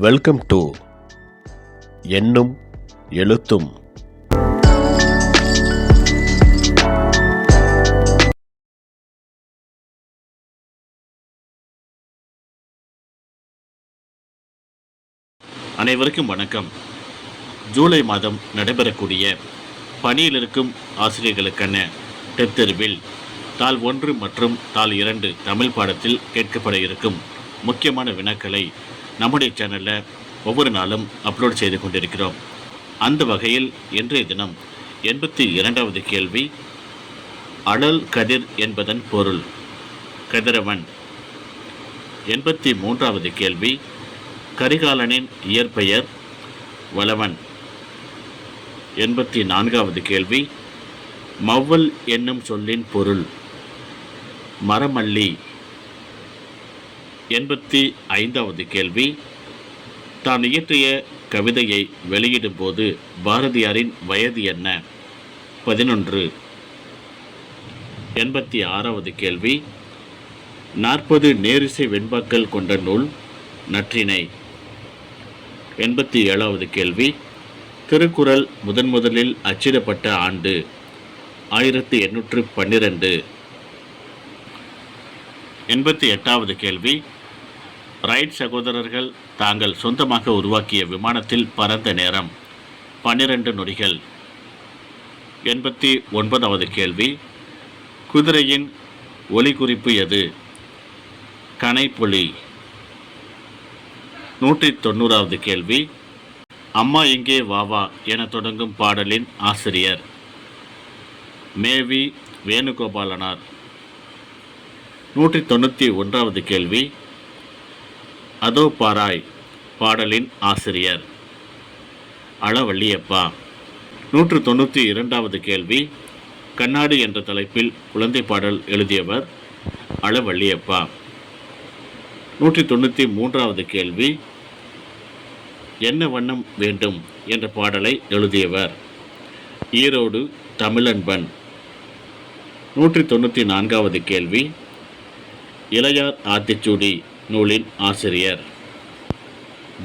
Welcome to எண்ணும் எழுத்தும். அனைவருக்கும் வணக்கம். ஜூலை மாதம் நடைபெறக்கூடிய பணியில் இருக்கும் ஆசிரியர்களுக்கான டெட் தேர்வில் தாள் 1 மற்றும் தாள் 2 தமிழ் பாடத்தில் கேட்கப்பட இருக்கும் முக்கியமான வினாக்களை நம்முடைய சேனலில் ஒவ்வொரு நாளும் அப்லோட் செய்து கொண்டிருக்கிறோம். அந்த வகையில் இன்றைய தினம் 82வது கேள்வி, அழல் கதிர் என்பதன் பொருள் கதிரவன். 83வது கேள்வி, கரிகாலனின் இயற்பெயர் வளவன். 84வது கேள்வி, மவ்வல் என்னும் சொல்லின் பொருள் மரமல்லி. 85வது கேள்வி, தான் இயற்றிய கவிதையை வெளியிடும் போது பாரதியாரின் வயது என்ன? 11. 86வது கேள்வி, 40 நேரிசை வெண்பாக்கள் கொண்ட நூல் நற்றிணை. 87வது கேள்வி, திருக்குறள் முதலில் அச்சிடப்பட்ட ஆண்டு 1812. 88வது கேள்வி, ரைட் சகோதரர்கள் தாங்கள் சொந்தமாக உருவாக்கிய விமானத்தில் பறந்த நேரம் 12 நொடிகள். 89வது கேள்வி, குதிரையின் ஒலி குறிப்பு எது? கனைப்புலி. 190வது கேள்வி, அம்மா இங்கே வாவா என தொடங்கும் பாடலின் ஆசிரியர் மேவி வேணுகோபாலனார். 191வது கேள்வி, அதோ பாராய் பாடலின் ஆசிரியர் அளவள்ளியப்பா. 192வது கேள்வி, கண்ணாடி என்ற தலைப்பில் குழந்தை பாடல் எழுதியவர் அளவள்ளியப்பா. 193வது கேள்வி, என்ன வண்ணம் வேண்டும் என்ற பாடலை எழுதியவர் ஈரோடு தமிழன்பன். 194வது கேள்வி, இளையார் ஆத்திச்சூடி நூலின் ஆசிரியர்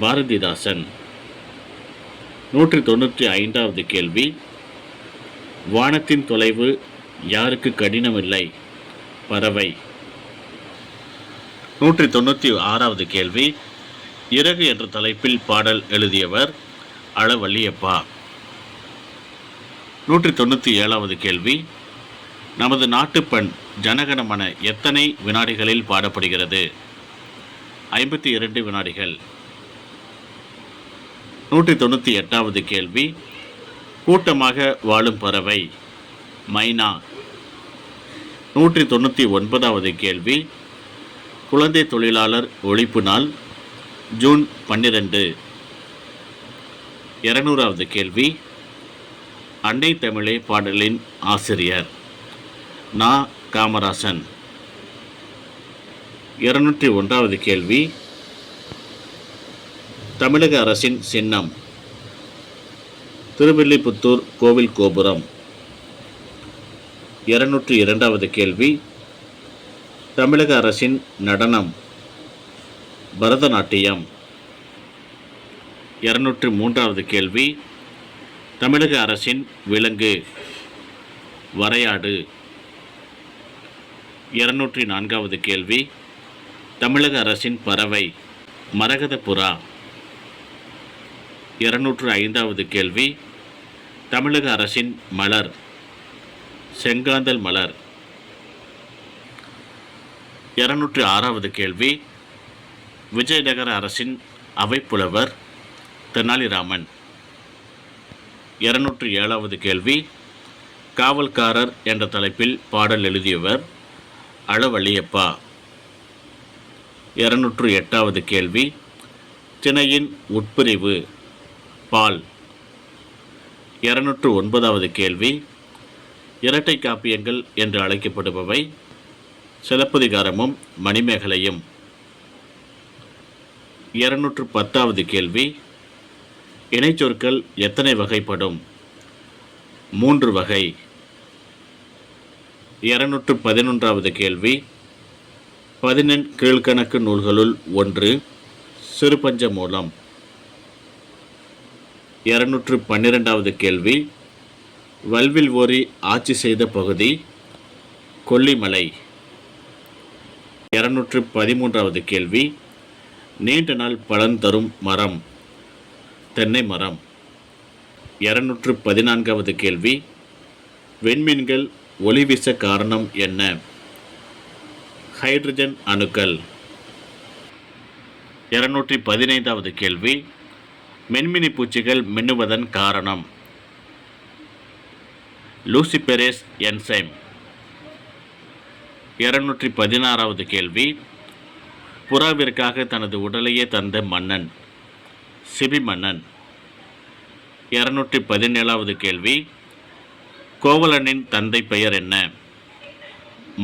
பாரதிதாசன். 195வது கேள்வி, வானத்தின் தொலைவு யாருக்கு கடினமில்லை? பறவை. 196வது கேள்வி, இறகு என்ற தலைப்பில் பாடல் எழுதியவர் அளவள்ளியப்பா. 197வது கேள்வி, நமது நாட்டுப்பண் ஜனகணமன எத்தனை வினாடிகளில் பாடப்படுகிறது? 52 வினாடிகள். 198வது கேள்வி, கூட்டமாக வாழும் பறவை மைனா. 199வது கேள்வி, குழந்தை தொழிலாளர் ஒழிப்பு நாள் ஜூன் 12. 200வது கேள்வி, அன்னை தமிழே பாடலின் ஆசிரியர் நா. காமராசன். 201வது கேள்வி, தமிழக அரசின் சின்னம் திருவில்லிபுத்தூர் கோவில் கோபுரம். 202வது கேள்வி, தமிழக அரசின் நடனம் பரதநாட்டியம். 203வது கேள்வி, தமிழக அரசின் விலங்கு வரையாடு. 204வது கேள்வி, தமிழக அரசின் பறவை மரகத புறா. 205வது கேள்வி, தமிழக அரசின் மலர் செங்காந்தல் மலர். 206வது கேள்வி, விஜயநகர அரசின் அவைப்புலவர் தெனாலிராமன். 207வது கேள்வி, காவல்காரர் என்ற தலைப்பில் பாடல் எழுதியவர் அளவள்ளியப்பா. 208வது கேள்வி, திணையின் உட்பிரிவு பால். 209வது கேள்வி, இரட்டை காப்பியங்கள் என்று அழைக்கப்படுபவை சிலப்பதிகாரமும் மணிமேகலையும். 210வது கேள்வி, இணைச்சொற்கள் எத்தனை வகைப்படும்? 3 வகை. 211வது கேள்வி, 11 கீழ்கணக்கு நூல்களுள் ஒன்று சிறுபஞ்ச மூலம். 212வது கேள்வி, வல்வில் ஓரி ஆட்சி செய்த பகுதி கொல்லிமலை. 213வது கேள்வி, நீண்ட நாள் பலன் தரும் மரம் தென்னை மரம். 214வது கேள்வி, விண்மீன்கள் ஒளி வீச காரணம் என்ன? ஹைட்ரஜன் அணுக்கள். 215வது கேள்வி, மின்மினி பூச்சிகள் மின்னுவதன் காரணம் லூசிபெரேஸ் என்சைம். 216வது கேள்வி, புறாவிற்காக தனது உடலையே தந்த மன்னன் சிபி மன்னன். 217வது கேள்வி, கோவலனின் தந்தை பெயர் என்ன?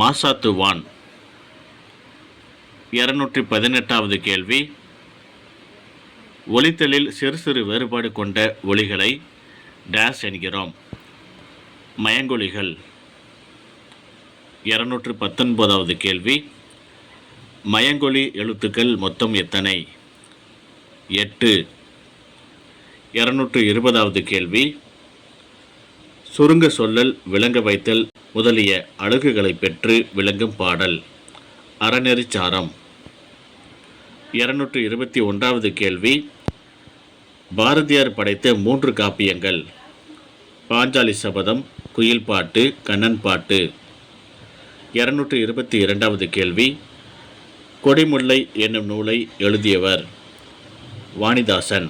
மாசாத்துவான். 218வது கேள்வி, ஒலித்தலில் சிறு சிறு வேறுபாடு கொண்ட ஒலிகளை டேஸ் என்கிறோம்? மயங்கொலிகள். 219வது கேள்வி, மயங்கொலி எழுத்துக்கள் மொத்தம் எத்தனை? 8. 220வது கேள்வி, சுருங்க சொல்லல், விளங்க வைத்தல் முதலிய அழகுகளை பெற்று விளங்கும் பாடல் அறநெறிச்சாரம். 221வது கேள்வி, பாரதியார் படைத்த 3 காப்பியங்கள் பாஞ்சாலி சபதம், குயில் பாட்டு, கண்ணன் பாட்டு. 222வது கேள்வி, கொடிமுல்லை என்னும் நூலை எழுதியவர் வாணிதாசன்.